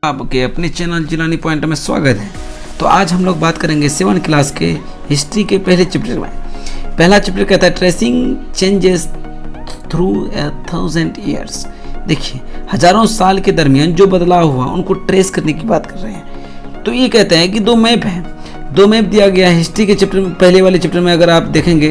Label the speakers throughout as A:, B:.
A: आपके अपने channel Jilani point में स्वागत है। तो आज हम लोग बात करेंगे 7 क्लास के हिस्ट्री के पहले चैप्टर में। पहला चैप्टर कहता है ट्रेसिंग चेंजेस थ्रू 1000 ईयर्स। देखिए, हजारों साल के दरमियान जो बदलाव हुआ उनको ट्रेस करने की बात कर रहे हैं। तो ये कहते हैं कि दो मैप हैं, दो मैप दिया गया है हिस्ट्री के चैप्टर में। पहले वाले चैप्टर में अगर आप देखेंगे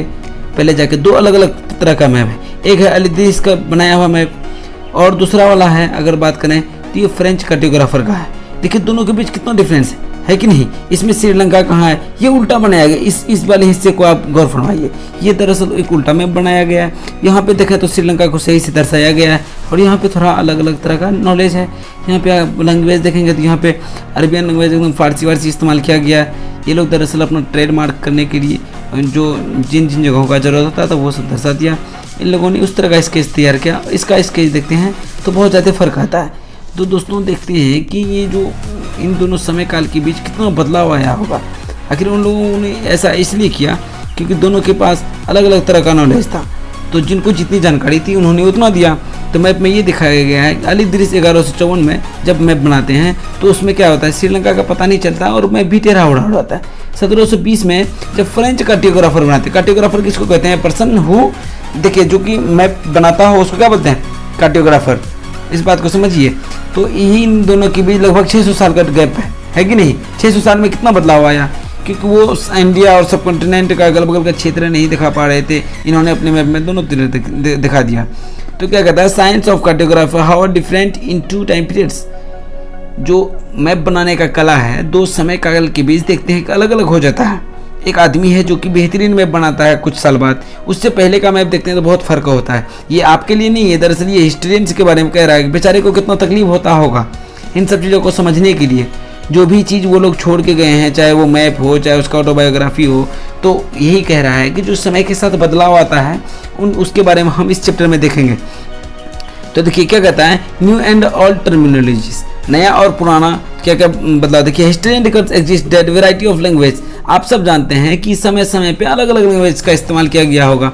A: पहले जाके दो अलग अलग तरह का मैप है। एक है अल-इदरीस का बनाया हुआ मैप और दूसरा वाला है अगर बात करें तो ये फ्रेंच कार्टोग्राफर का है। देखिए दोनों के बीच कितना डिफरेंस है कि नहीं। इसमें श्रीलंका कहाँ है, ये उल्टा बनाया गया। इस वाले हिस्से को आप गौर फरमाइए, ये दरअसल एक उल्टा मैप बनाया गया है। यहाँ पे देखें तो श्रीलंका को सही से दर्शाया गया है और यहाँ पे थोड़ा अलग अलग तरह का नॉलेज है। यहाँ पे आप लैंग्वेज देखेंगे तो यहाँ पे अरबियन लैंग्वेज एकदम फारसी वारसी इस्तेमाल किया गया है। ये लोग दरअसल अपना ट्रेडमार्क करने के लिए जो जिन जिन जगहों का जरूरत होता था वो सब दर्शा दिया। इन लोगों ने उस तरह का स्केच तैयार किया। इसका स्केच देखते हैं तो बहुत ज़्यादा फ़र्क आता है। तो दोस्तों देखते हैं कि ये जो इन दोनों समय काल के बीच कितना बदलाव आया होगा। आखिर उन लोगों ने ऐसा इसलिए किया क्योंकि दोनों के पास अलग अलग तरह का नॉलेज था, तो जिनको जितनी जानकारी थी उन्होंने उतना दिया। तो मैप में ये दिखाया गया है अल-इदरीस 1154 में जब मैप बनाते हैं तो उसमें क्या होता है, श्रीलंका का पता नहीं चलता और मैप भी टेढ़ा उड़ा होता है। 1720 में जब फ्रेंच कार्टोग्राफर बनाते, कार्टोग्राफर किसको कहते हैं, पर्सन हु, देखिए जो कि मैप बनाता हो उसको क्या बोलते हैं, कार्टोग्राफर। इस बात को समझिए। तो यही इन दोनों के बीच लगभग 600 साल का गैप है कि नहीं। 600 साल में कितना बदलाव आया, क्योंकि वो इंडिया और सब कॉन्टिनेंट का अगल बगल का क्षेत्र नहीं दिखा पा रहे थे, इन्होंने अपने मैप में दोनों तरह दिखा दिया। तो क्या कहता है, science of cartographer how different in 2 time periods. जो मैप बनाने का कला है दो समय काल के बीच देखते हैं कि अलग अलग हो जाता है। एक आदमी है जो कि बेहतरीन मैप बनाता है कुछ साल बाद, उससे पहले का मैप देखते हैं तो बहुत फ़र्क होता है। ये आपके लिए नहीं है, दरअसल ये हिस्ट्रियंस के बारे में कह रहा है। बेचारे को कितना तकलीफ होता होगा इन सब चीज़ों को समझने के लिए। जो भी चीज़ वो लोग छोड़ के गए हैं, चाहे वो मैप हो चाहे उसका ऑटोबायोग्राफी हो, तो यही कह रहा है कि जो समय के साथ बदलाव आता है उसके बारे में हम इस चैप्टर में देखेंगे। तो देखिए क्या कहता है, न्यू एंड ओल्ड टर्मिनोलॉजीज, नया और पुराना क्या क्या बदलाव। देखिए historian records exist that variety of language. आप सब जानते हैं कि समय समय पे अलग अलग लैंग्वेज का इस्तेमाल किया गया होगा।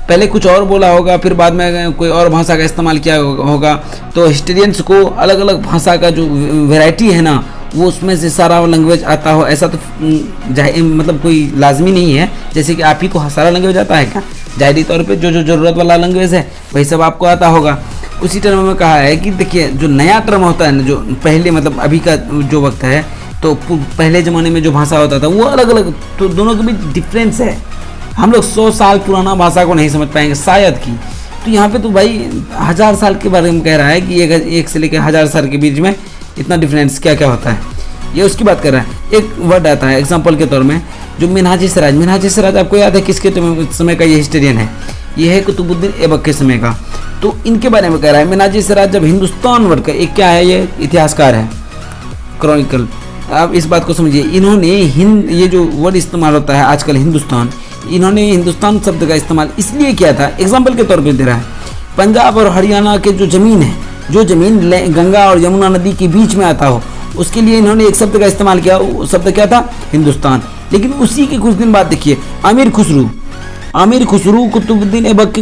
A: पहले कुछ और बोला होगा, फिर बाद में कोई और भाषा का इस्तेमाल किया होगा। तो हिस्ट्रियंस को अलग अलग भाषा का जो वैरायटी है ना, वो उसमें से सारा लैंग्वेज आता हो ऐसा तो मतलब कोई लाजमी नहीं है। जैसे कि आप ही को सारा लैंग्वेज आता है क्या, जाहिरी तौर पे जो जो ज़रूरत वाला लैंग्वेज है वही सब आपको आता होगा। उसी टर्म में कहा है कि देखिए जो नया टर्म होता है ना, जो पहले मतलब अभी का जो वक्त है, तो पहले ज़माने में जो भाषा होता था वो अलग अलग, तो दोनों के बीच डिफरेंस है। हम लोग 100 साल पुराना भाषा को नहीं समझ पाएंगे शायद की। तो यहाँ पे तो भाई 1000 साल के बारे में कह रहा है कि एक से लेकर 1000 साल के बीच में इतना डिफरेंस क्या क्या होता है, ये उसकी बात कर रहा है। एक वर्ड आता है एग्जाम्पल के तौर में, जो मिनहाज सिराज। मिनहाज सिराज आपको याद है किसके समय का ये हिस्टोरियन है, ये है कुतुबुद्दीन ऐबक के समय का। तो इनके बारे में कह रहा है मिनहाज सिराज जब हिंदुस्तान वर्ड का एक क्या है, ये इतिहासकार है, क्रॉनिकल। आप इस बात को समझिए, इन्होंने ये जो वर्ड इस्तेमाल होता है आजकल हिंदुस्तान, इन्होंने हिंदुस्तान शब्द का इस्तेमाल इसलिए किया था, एग्जाम्पल के तौर पे दे रहा है। पंजाब और हरियाणा के जो ज़मीन है, जो ज़मीन गंगा और यमुना नदी के बीच में आता हो, उसके लिए इन्होंने एक शब्द का इस्तेमाल किया। वो शब्द क्या था, हिंदुस्तान। लेकिन उसी के कुछ दिन बाद देखिए आमिर खुसरू कुतुबुद्दीन ऐबक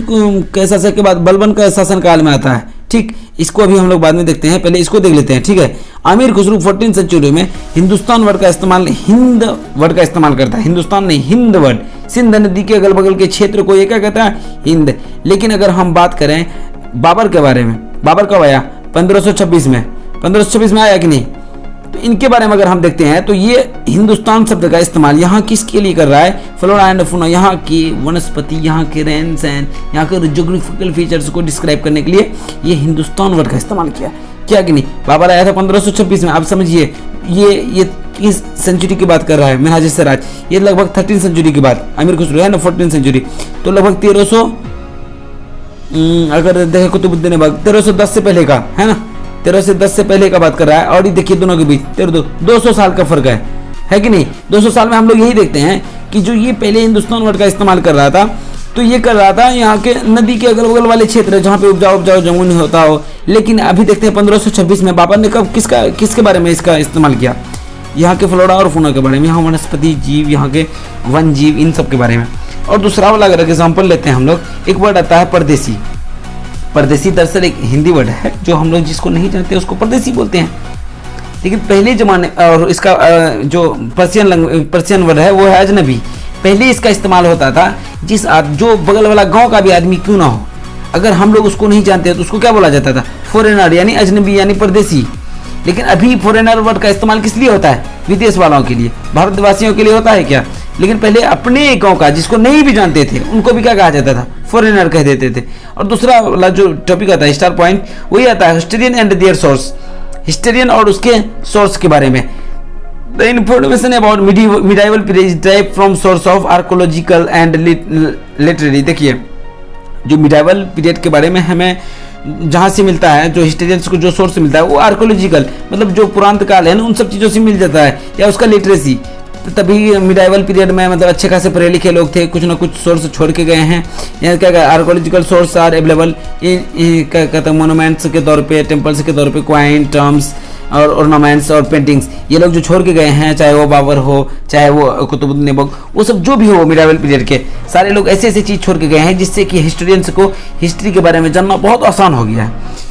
A: के शासन के बाद बलबन का शासनकाल में आता है। ठीक, इसको अभी हम लोग बाद में देखते हैं, पहले इसको देख लेते हैं। ठीक है, आमिर खुसरू 14वीं सेंचुरी में हिंदुस्तान वर्ड का इस्तेमाल, हिंद वर्ड का इस्तेमाल करता है, हिंदुस्तान नहीं हिंद वर्ड। सिंध नदी के अगल बगल के क्षेत्र को ये क्या कहता है, हिंद। लेकिन अगर हम बात करें बाबर के बारे में, बाबर कब आया, 1526 में, 1526 में आया कि नहीं। तो इनके बारे में अगर हम देखते हैं तो ये हिंदुस्तान शब्द का इस्तेमाल यहाँ किसके लिए कर रहा है, फ्लोरा एंड फौना, यहाँ की वनस्पति, यहाँ के रहन सहन, यहाँ के ज्योग्राफिकल फीचर्स को डिस्क्राइब करने के लिए ये हिंदुस्तान वर्ड का इस्तेमाल किया कि नहीं। बाबर आया था 1526 में। आप समझिए ये किस सेंचुरी की बात कर रहा है, मिनहाज सिराज, ये लगभग 13 सेंचुरी की बात। आमिर खुसरो है ना 14 सेंचुरी, तो लगभग 1300 अगर देखे कुतुबुद्दीन ऐबक 1310 से पहले का है ना, 1310 से पहले का बात कर रहा है। और ये देखिए दोनों के बीच 200 साल का फर्क है कि नहीं। 200 साल में हम लोग यही देखते हैं कि जो ये पहले हिंदुस्तान वर्ड का इस्तेमाल कर रहा था, तो ये कर रहा था यहाँ के नदी के अगल बगल वाले क्षेत्र जहाँ पे उपजाऊ जमीन होता हो। लेकिन अभी देखते हैं 1526 में बाबर ने कब किसके बारे में इसका इस्तेमाल किया, यहाँ के फ्लोरा और फौना के बारे में, यहाँ वनस्पति जीव, यहाँ के वन जीव, इन सब के बारे में। और दूसरा वाला अगर एग्जाम्पल लेते हैं हम लोग, एक वर्ड आता है परदेसी। परदेसी दरअसल एक हिंदी वर्ड है जो हम लोग जिसको नहीं जानते उसको परदेसी बोलते हैं। लेकिन पहले ज़माने और इसका जो पर्शियन वर्ड है वो है अजनबी। पहले इसका इस्तेमाल होता था जो बगल वाला गांव का भी आदमी क्यों ना हो, अगर हम लोग उसको नहीं जानते तो उसको क्या बोला जाता था, फॉरेनर यानी अजनबी यानी परदेसी। लेकिन अभी फॉरेनर वर्ड का इस्तेमाल किस लिए होता है, विदेश वालों के लिए, भारतवासियों के लिए होता है क्या। लेकिन पहले अपने गांव का जिसको नहीं भी जानते थे उनको भी क्या कहा जाता था, फॉरेनर कह देते थे। और दूसरा वाला जो टॉपिक आता है स्टार पॉइंट, वही आता है historian and their source, historian और उसके सोर्स के बारे में। The information about medieval period drive from source of archaeological and literary. देखिए जो मिडाइवल पीरियड के बारे में हमें जहाँ से मिलता है, जो हिस्टोरियंस को जो सोर्स मिलता है वो आर्कोलॉजिकल मतलब जो पुरांत काल है ना उन सब चीज़ों से मिल जाता है, या उसका लिटरेसी। तो तभी मिडाइवल पीरियड में मतलब अच्छे खासे पढ़े लिखे लोग थे, कुछ ना कुछ सोर्स छोड़ के गए हैं। या क्या आर्कोलॉजिकल सोर्स आर अवेलेबल क्या कहते हैं मोनूमेंट्स के तौर पे, टेम्पल्स के तौर पे, क्वाइन टर्म्स और ऑर्नामेंट्स और पेंटिंग्स, ये लोग जो छोड़ के गए हैं, चाहे वो बाबर हो, चाहे वो कुतुबुद्दीन ऐबक, वो सब जो भी हो मिडाइवल पीरियड के सारे लोग ऐसे ऐसे चीज़ छोड़ के गए हैं जिससे कि हिस्टोरियंस को हिस्ट्री के बारे में जानना बहुत आसान हो गया है।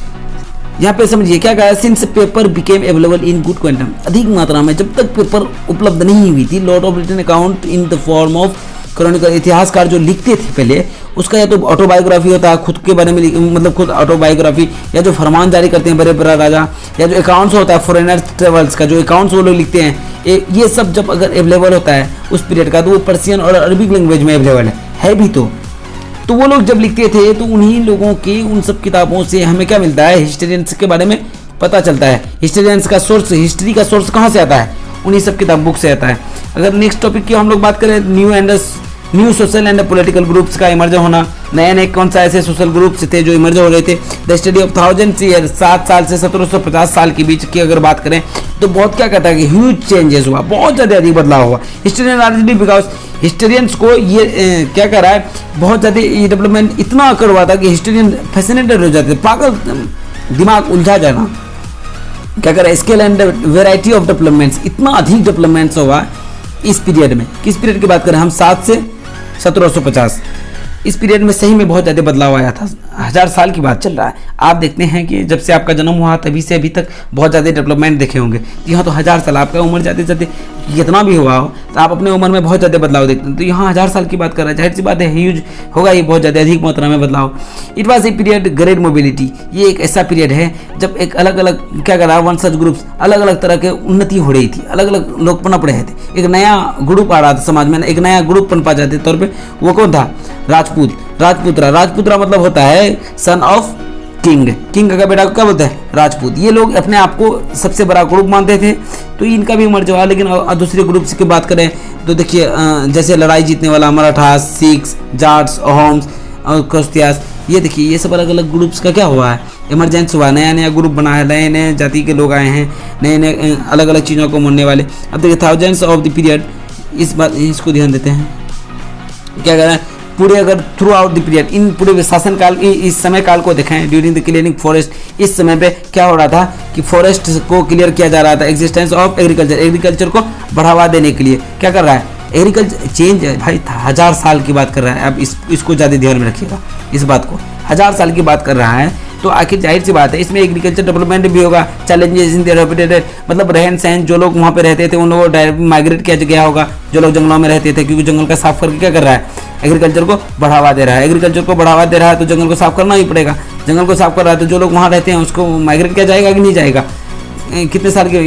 A: यहाँ पे समझिए क्या कहा, since paper became available in good quantum, अधिक मात्रा में जब तक पेपर उपलब्ध नहीं हुई थी, lot of written account in the form of chronicle, इतिहासकार जो लिखते थे पहले उसका या तो ऑटोबायोग्राफी होता है खुद के बारे में, मतलब खुद ऑटोबायोग्राफी, या जो फरमान जारी करते हैं बड़े बड़ा राजा, या जो अकाउंट्स होता है फॉरेनर ट्रेवल्स का जो अकाउंट्स वो लोग लिखते हैं, ये सब जब अगर अवेलेबल होता है उस पीरियड का तो वो पर्शियन और अरबिक लैंग्वेज में अवेलेबल है भी। तो वो लोग जब लिखते थे तो उन्हीं लोगों की उन सब किताबों से हमें क्या मिलता है, हिस्टोरियंस के बारे में पता चलता है। हिस्टोरियंस का सोर्स, हिस्ट्री का सोर्स कहाँ से आता है, उन्हीं सब किताब बुक से आता है। अगर नेक्स्ट टॉपिक की हम लोग बात करें, new social and political groups का इमर्ज होना, नए नए कौन सा ऐसे सोशल ग्रुप्स थे जो इमर्ज हो रहे थे। द स्टडी ऑफ 1000 ईयर, 7 साल से 1750 साल के बीच की अगर बात करें तो बहुत क्या कहता है कि ह्यूज चेंजेस हुआ, बहुत ज़्यादा अधिक बदलाव हुआ। हिस्टोरियन आर बिकॉज हिस्टोरियंस को ये क्या कर रहा है, बहुत ज़्यादा ये डेवलपमेंट इतना अकर हुआ था कि हिस्टोरियन फैसिनेटेड हो जाते, पागल दिमाग उलझा जाना। क्या कर रहा है, scale and variety of developments, इतना अधिक डेवलपमेंट्स हुआ इस पीरियड में। किस पीरियड की बात करें हम, 7 से 1750, इस पीरियड में सही में बहुत ज़्यादा बदलाव आया था। 1000 साल की बात चल रहा है। आप देखते हैं कि जब से आपका जन्म हुआ तभी से अभी तक बहुत ज़्यादा डेवलपमेंट देखे होंगे। यहाँ तो 1000 साल, आपका उम्र जाते जाते कितना भी हुआ हो तो आप अपने उम्र में बहुत ज़्यादा बदलाव देखते हैं। तो यहाँ 1000 साल की बात कर रहा है, जाहिर सी बात है ह्यूज होगा, ये बहुत ज़्यादा अधिक मात्रा में बदलाव। It was a period great mobility, ये एक ऐसा पीरियड है जब एक अलग अलग क्या कर रहा है, वंशज ग्रुप्स, अलग अलग तरह के उन्नति हो रही थी, अलग अलग लोग पनप रहे थे, एक नया ग्रुप आ रहा था समाज में, एक नया ग्रुप पनपा जाते तौर पर। वो कौन था, राजपूत, राजपुत्रा मतलब होता है सन ऑफ किंग, किंग का बेटा को क्या बोलते हैं, राजपूत। ये लोग अपने आप को सबसे बड़ा ग्रुप मानते थे, तो इनका भी मर्ज हुआ। लेकिन दूसरे ग्रुप की बात करें तो देखिए जैसे लड़ाई जीतने वाला मराठास, सिख्स, जाट्स, अहोम्स और क्रिश्चियंस, ये देखिए ये सब अलग अलग ग्रुप्स का क्या हुआ है, इमरजेंस हुआ, नया नया ग्रुप बना है, नए नए जाति के लोग आए हैं, नए नए अलग अलग चीज़ों को मानने वाले। अब देखिए थाउजेंड्स ऑफ द पीरियड, इस बात इसको ध्यान देते हैं, क्या कह रहे हैं पूरे अगर थ्रू आउट द पीरियड, इन पूरे शासन काल इस समय काल को देखें, ड्यूरिंग द क्लियरिंग फॉरेस्ट, इस समय पे क्या हो रहा था कि फॉरेस्ट को क्लियर किया जा रहा था। एग्जिस्टेंस ऑफ एग्रीकल्चर, एग्रीकल्चर को बढ़ावा देने के लिए क्या कर रहा है, एग्रीकल्चर चेंज है भाई, 1000 साल की बात कर रहा है। अब इसको ज़्यादा ध्यान में रखिएगा, इस बात को 1000 साल की बात कर रहा है, तो आखिर जाहिर सी बात है इसमें एग्रीकल्चर डेवलपमेंट भी होगा। चैलेंजेस इन देयर, मतलब रहन सहन, जो लोग वहाँ पे रहते थे उन लोगों को डायरेक्ट माइग्रेट किया गया होगा, जो लोग जंगलों में रहते थे, क्योंकि जंगल का साफ करके क्या कर रहा है, एग्रीकल्चर को बढ़ावा दे रहा है। एग्रीकल्चर को बढ़ावा दे रहा है तो जंगल को साफ करना ही पड़ेगा, जंगल को साफ कर रहा है तो जो लोग वहाँ रहते हैं उसको माइग्रेट किया जाएगा कि नहीं जाएगा। कितने साल के,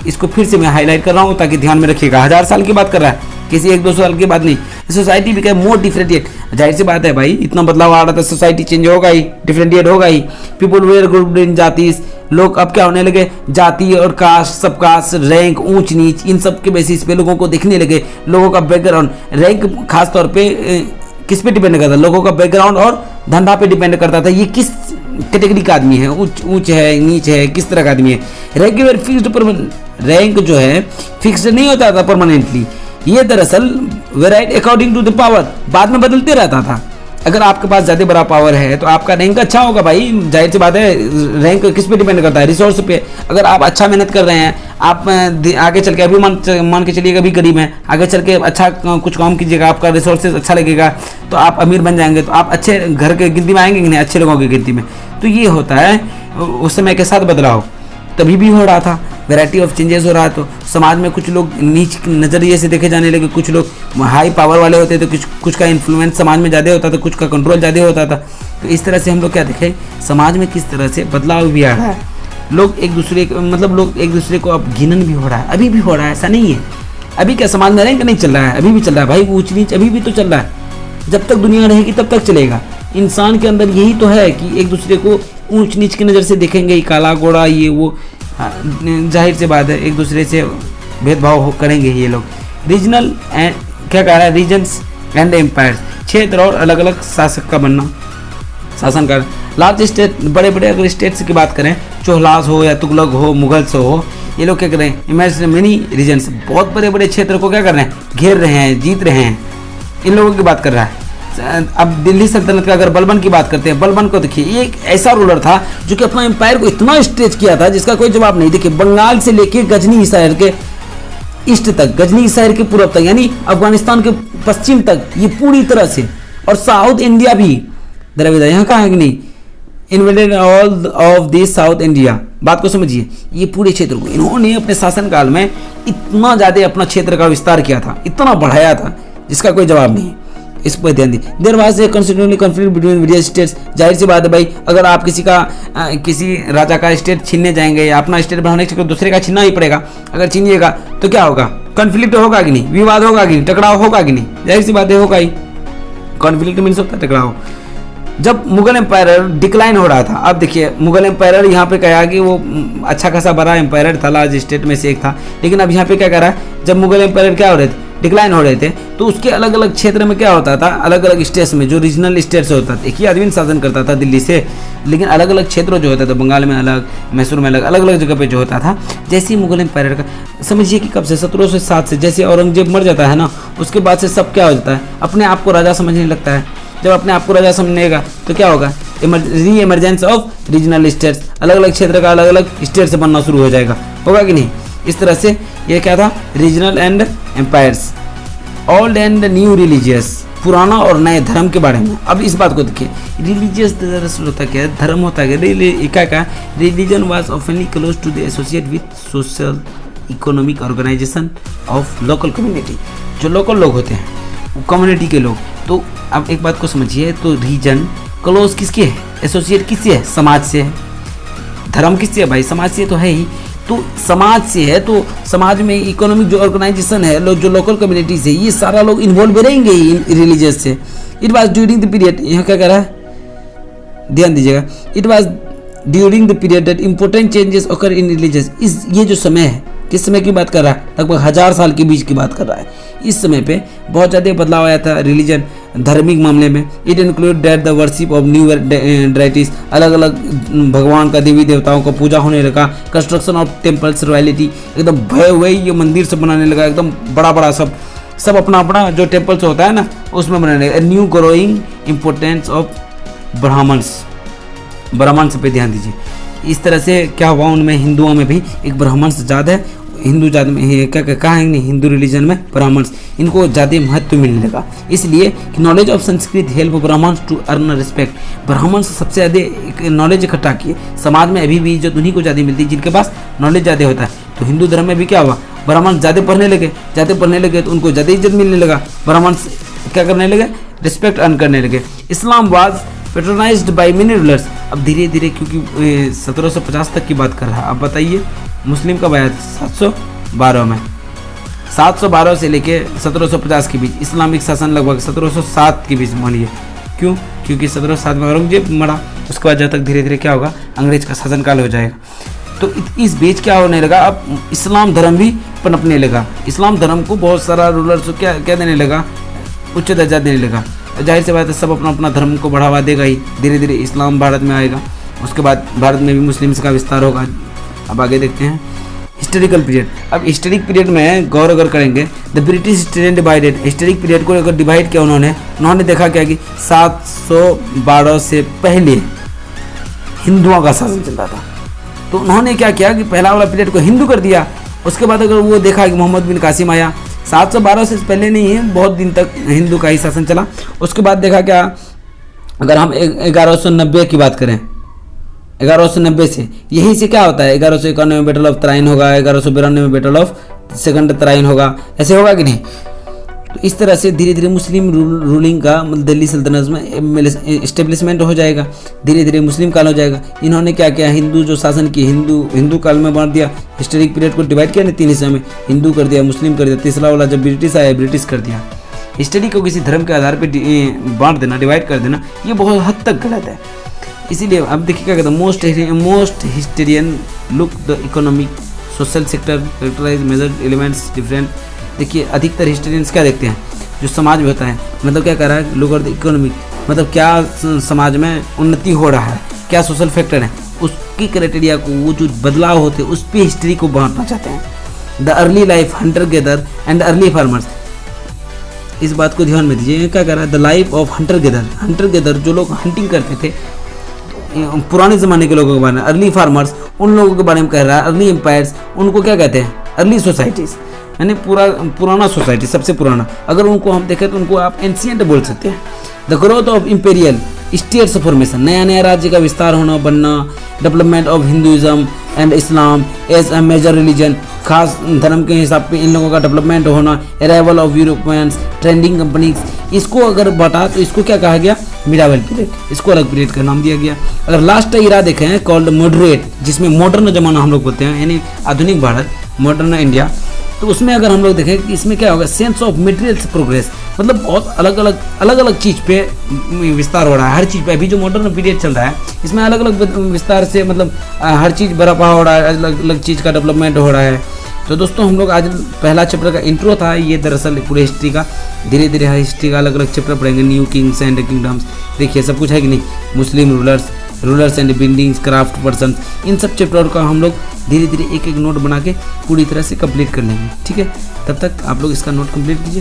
A: इसको फिर से मैं हाईलाइट कर रहा हूँ ताकि ध्यान में रखिएगा, 1000 साल की बात कर रहा है, किसी 1-2 साल की बात नहीं। सोसाइटी बिकेम मोर डिफरेंशिएट, जाहिर सी बात है भाई इतना बदलाव आ रहा था, सोसाइटी चेंज होगा ही, डिफरेंशिएट होगा ही। पीपल वेयर ग्रुप्ड इन जातीज, लोग अब क्या होने लगे, जाति और कास्ट, सब कास्ट, रैंक, ऊंच नीच, इन सब के बेसिस पे लोगों को देखने लगे। लोगों का बैकग्राउंड, रैंक खास तौर पे किस पे डिपेंड करता था, लोगों का बैकग्राउंड और धंधा पे डिपेंड करता था, ये किस कैटेगरी का आदमी है, ऊंच है, नीच है, किस तरह का आदमी है। Rank were fixed permanent, rank जो है फिक्स्ड नहीं होता था परमानेंटली, ये दरअसल varied according to the power, बाद में बदलते रहता था। अगर आपके पास ज़्यादा बड़ा पावर है तो आपका रैंक अच्छा होगा भाई, जाहिर सी बात है। रैंक किस पे डिपेंड करता है, रिसोर्स पे। अगर आप अच्छा मेहनत कर रहे हैं, आप आगे चल के, अभी मान के चलिए कभी गरीब हैं, आगे चल के अच्छा कुछ काम कीजिएगा, आपका रिसोर्सेज अच्छा लगेगा तो आप अमीर बन जाएंगे, तो आप अच्छे घर के गिनती में आएंगे कि नहीं, अच्छे लोगों की गिनती में। तो ये होता है उस समय के साथ बदलाव। तभी भी हो रहा था, वैरायटी ऑफ चेंजेस हो रहा। तो समाज में कुछ लोग नीच नज़रिए से देखे जाने लगे, कुछ लोग हाई पावर वाले होते थे, कुछ का इन्फ्लुएंस समाज में ज़्यादा होता था, कुछ का कंट्रोल ज़्यादा होता था। तो इस तरह से हम लोग क्या देखें, समाज में किस तरह से बदलाव भी आ रहा है। लोग एक दूसरे को अब घिनन भी हो रहा है, अभी भी हो रहा है, ऐसा नहीं है। अभी क्या समाज में रैंक नहीं चल रहा है, अभी भी चल रहा है भाई, ऊंच नीच अभी भी तो चल रहा है। जब तक दुनिया रहेगी तब तक चलेगा। इंसान के अंदर यही तो है कि एक दूसरे को ऊंच नीच की नज़र से देखेंगे, काला गोरा ये वो, जाहिर सी बात है एक दूसरे से भेदभाव करेंगे ये लोग। रीजनल एंड क्या कह रहा है, रीजन्स एंड एम्पायर्स, क्षेत्र और अलग अलग शासक का बनना, शासन का। लार्ज स्टेट, बड़े बड़े अगर स्टेट्स की बात करें, चोहलास हो या तुगलक हो, मुगल्स हो, ये लोग क्या कर रहे हैं, इमेजिन मेनी रीजन्स, बहुत बड़े बड़े क्षेत्र को क्या कर रहे हैं, घेर रहे हैं, जीत रहे हैं। इन लोगों की बात कर रहा है। अब दिल्ली सल्तनत का अगर बलबन की बात करते हैं, बलबन को देखिए, ये एक ऐसा रूलर था जो कि अपना एम्पायर को इतना स्ट्रेच किया था जिसका कोई जवाब नहीं। देखिए बंगाल से लेके गजनी शहर के ईस्ट तक, गजनी शहर के पूर्व तक, यानी अफगानिस्तान के पश्चिम तक, ये पूरी तरह से, और साउथ इंडिया भी, द्रविड़ यहाँ कहाँ है कि नहीं, invaded all of this south India. बात को समझिए, ये पूरे क्षेत्र को इन्होंने अपने शासनकाल में इतना ज़्यादा अपना क्षेत्र का विस्तार किया था, इतना बढ़ाया था जिसका कोई जवाब नहीं। इस पर ध्यान दी। There was a constitutional conflict between various states. जाहिर सी बात है भाई, अगर आप किसी राजा का स्टेट छीनने जाएंगे या अपना स्टेट बढ़ाने के दूसरे का छीनना ही पड़ेगा। अगर छीनिएगा तो क्या होगा, कॉन्फ्लिक्ट होगा कि नहीं, विवाद होगा कि नहीं, टकराव होगा कि नहीं, जाहिर सी बात है होगा ही। कॉन्फ्लिक्ट मीन्स होता है टकराव। जब मुगल एम्पायर डिक्लाइन हो रहा था, अब देखिए मुगल एम्पायर यहाँ पे कहा कि वो अच्छा खासा बड़ा एम्पायर था, लार्ज स्टेट में से एक था, लेकिन अब यहाँ पे क्या कह रहा है, जब मुगल एम्पायर क्या हो रहे थे, डिक्लाइन हो रहे थे, तो उसके अलग अलग क्षेत्र में क्या होता था, अलग अलग स्टेट्स में, जो रीजनल स्टेट्स होता था, एक ही आदमी शासन करता था दिल्ली से, लेकिन अलग अलग क्षेत्रों जो होता था, बंगाल में अलग, मैसूर में अलग, अलग अलग जगह पे जो होता था। जैसे ही मुगल एम्पायर का समझिए कि कब से 1707 से, जैसे औरंगजेब मर जाता है ना, उसके बाद से सब क्या हो जाता है, अपने आप को राजा समझने लगता है। जब अपने आप को राजा समझेगा तो क्या होगा, री एमरजेंस ऑफ रीजनल स्टेट्स, अलग अलग क्षेत्र का अलग अलग स्टेट से बनना शुरू हो जाएगा, होगा कि नहीं। इस तरह से ये क्या था, regional and empires. Old and new religious, पुराना और नए धर्म के बारे में। अब इस बात को देखिए, रिलीजियस दरअसल होता क्या है, धर्म होता है क्या, religion was oftenly close to the associate with social economic organisation of local community. जो लोकल लोग होते हैं, कम्युनिटी के लोग, तो अब एक बात को समझिए, तो रीजन क्लोज किसके है, एसोसिएट किससे है, समाज से है। धर्म किससे है भाई, समाज से तो है ही। तो समाज से है, तो समाज में इकोनॉमिक जो ऑर्गेनाइजेशन है, जो लोकल कम्युनिटीज है, ये सारा लोग इन्वॉल्व रहेंगे ही रिलीजियस से। It was during the period, यहाँ क्या कह रहा है, ध्यान दीजिएगा, it was during the period that important changes occur in religious. ये जो समय है, किस समय की बात कर रहा है, लगभग 1000 साल के बीच की बात कर रहा है। इस समय पे बहुत ज़्यादा बदलाव आया था रिलीजन, धार्मिक मामले में। It include that the worship of new deities, अलग अलग भगवान का, देवी देवताओं का पूजा होने लगा। कंस्ट्रक्शन ऑफ टेम्पल्स, रॉयलिटी, एकदम भय हुए ये मंदिर सब बनाने लगा, एकदम बड़ा बड़ा सब अपना अपना जो टेम्पल्स होता है ना, उसमें बनाने लगा। New growing importance of Brahmans पे ध्यान दीजिए। इस तरह से क्या हुआ, उनमें हिंदुओं में भी एक ब्राह्मण्स जात है, हिंदू जात में क्या कहा है, नहीं हिंदू रिलीजन में ब्राह्मण्स, इनको ज़्यादा महत्व मिलने लगा। इसलिए कि knowledge of Sanskrit help Brahmans to earn respect. ब्राह्मण सबसे ज़्यादा नॉलेज इकट्ठा किए। समाज में अभी भी इज्जत उन्हीं को ज़्यादा मिलती है जिनके पास नॉलेज ज़्यादा होता है। तो हिंदू धर्म में भी क्या हुआ, ब्राह्मण ज़्यादा पढ़ने लगे तो उनको ज़्यादा इज्जत मिलने लगा, ब्राह्मण क्या करने लगे, रिस्पेक्ट अर्न करने लगे। इस्लाम वाज पेट्रोनाइज्ड बाय मेनी रूलर्स। अब धीरे धीरे, क्योंकि 1750 तक की बात कर रहा है, अब बताइए मुस्लिम कब आया, 712 में, 712 से लेके 1750 के बीच। इस्लामिक शासन लगभग 1707 के बीच मानिए। क्यों, क्योंकि 1707 में औरंगजेब मरा, उसके बाद जब तक धीरे धीरे क्या होगा, अंग्रेज का शासनकाल हो जाएगा। तो इस बीच क्या होने लगा, अब इस्लाम धर्म भी पनपने लगा। इस्लाम धर्म को बहुत सारा रूलर्स क्या देने लगा, उच्च दर्जा देने लगा। जाहिर सी बात है, सब अपना अपना धर्म को बढ़ावा देगा ही। धीरे धीरे इस्लाम भारत में आएगा, उसके बाद भारत में भी मुस्लिम्स का विस्तार होगा। अब आगे देखते हैं हिस्टोरिकल पीरियड। अब हिस्टोरिक पीरियड में गौर अगर करेंगे, the British historian divided, historic period को अगर डिवाइड किया उन्होंने देखा क्या कि 712 से पहले हिंदुओं का शासन चलता था। तो उन्होंने क्या किया कि पहला वाला पीरियड को हिंदू कर दिया। उसके बाद अगर वो देखा कि मोहम्मद बिन कासिम आया, 712 से पहले नहीं है, बहुत दिन तक हिंदू का ही शासन चला। उसके बाद देखा क्या, अगर हम 1190 की बात करें, 1190 से। यहीं से क्या होता है, 1191 में बैटल ऑफ तराइन होगा, 1192 में बैटल ऑफ सेकंड तराइन होगा, ऐसे होगा कि नहीं। तो इस तरह से धीरे धीरे मुस्लिम रूलिंग का मतलब दिल्ली सल्तनत में इस्टेब्लिशमेंट हो जाएगा, धीरे धीरे मुस्लिम काल हो जाएगा। इन्होंने क्या किया, हिंदू जो शासन की हिंदू काल में बांट दिया, हिस्टोरिक पीरियड को डिवाइड किया ना 3 हिस्से में, हिंदू कर दिया, मुस्लिम कर दिया, तीसरा वाला जब ब्रिटिश आया ब्रिटिश कर दिया। हिस्ट्री को किसी धर्म के आधार पर बांट देना, डिवाइड कर देना, ये बहुत हद तक गलत है। इसीलिए अब देखिए क्या कहता है, most historian look the economic social sector characterise majored elements different. देखिए अधिकतर हिस्टोरियंस क्या देखते हैं, जो समाज में होता है, मतलब क्या कर रहा है, लुक एट द इकोनॉमिक, मतलब क्या समाज में उन्नति हो रहा है, क्या सोशल फैक्टर है, उसकी क्राइटेरिया को, वो जो बदलाव होते हैं उस पर हिस्ट्री को बांटना चाहते हैं। The early life hunter gather and early farmers, इस बात को ध्यान में दीजिए, क्या कर रहा है, the life of hunter gather जो लोग हंटिंग करते थे पुराने ज़माने के लोगों के बारे में, अर्ली फार्मर्स उन लोगों के बारे में कह रहा है, अर्ली एम्पायर्स उनको क्या कहते हैं, अर्ली सोसाइटीज़, यानी पुराना सोसाइटी, सबसे पुराना। अगर उनको हम देखें तो उनको आप एंशिएंट बोल सकते हैं। The growth of imperial states formation, नया नया राज्य का विस्तार होना बनना, development of Hinduism and Islam as a major religion, खास धर्म के हिसाब पे इन लोगों का डेवलपमेंट होना, arrival of Europeans, trending companies, इसको अगर बता तो इसको क्या कहा गया, मिडावल पीरियड, इसको अलग पीरियड का नाम दिया गया। अगर लास्ट इरा देखें कॉल्ड मॉडरेट, जिसमें मॉडर्न जमाना हम लोग बोलते हैं, यानी आधुनिक भारत, मॉडर्न इंडिया, तो उसमें अगर हम लोग देखें कि इसमें क्या होगा, सेंस ऑफ मटेरियल्स प्रोग्रेस, मतलब बहुत अलग अलग चीज़ पे विस्तार हो रहा है, हर चीज़ पे। अभी जो मॉडर्न पीरियड चल रहा है इसमें अलग अलग विस्तार से मतलब हर चीज़ बराबर हो रहा है, अलग अलग चीज़ का डेवलपमेंट हो रहा है। तो दोस्तों हम लोग आज पहला चैप्टर का इंट्रो था ये, दरअसल पूरे हिस्ट्री का, धीरे धीरे हिस्ट्री का अलग अलग चैप्टर पढ़ेंगे, न्यू किंग्स एंड किंगडम्स, देखिए सब कुछ है कि नहीं, Muslim rulers and buildings, craft person, इन सब चैप्टर का हम लोग धीरे धीरे एक एक नोट बना के पूरी तरह से कंप्लीट कर लेंगे, ठीक है। तब तक आप लोग इसका नोट कंप्लीट कीजिए।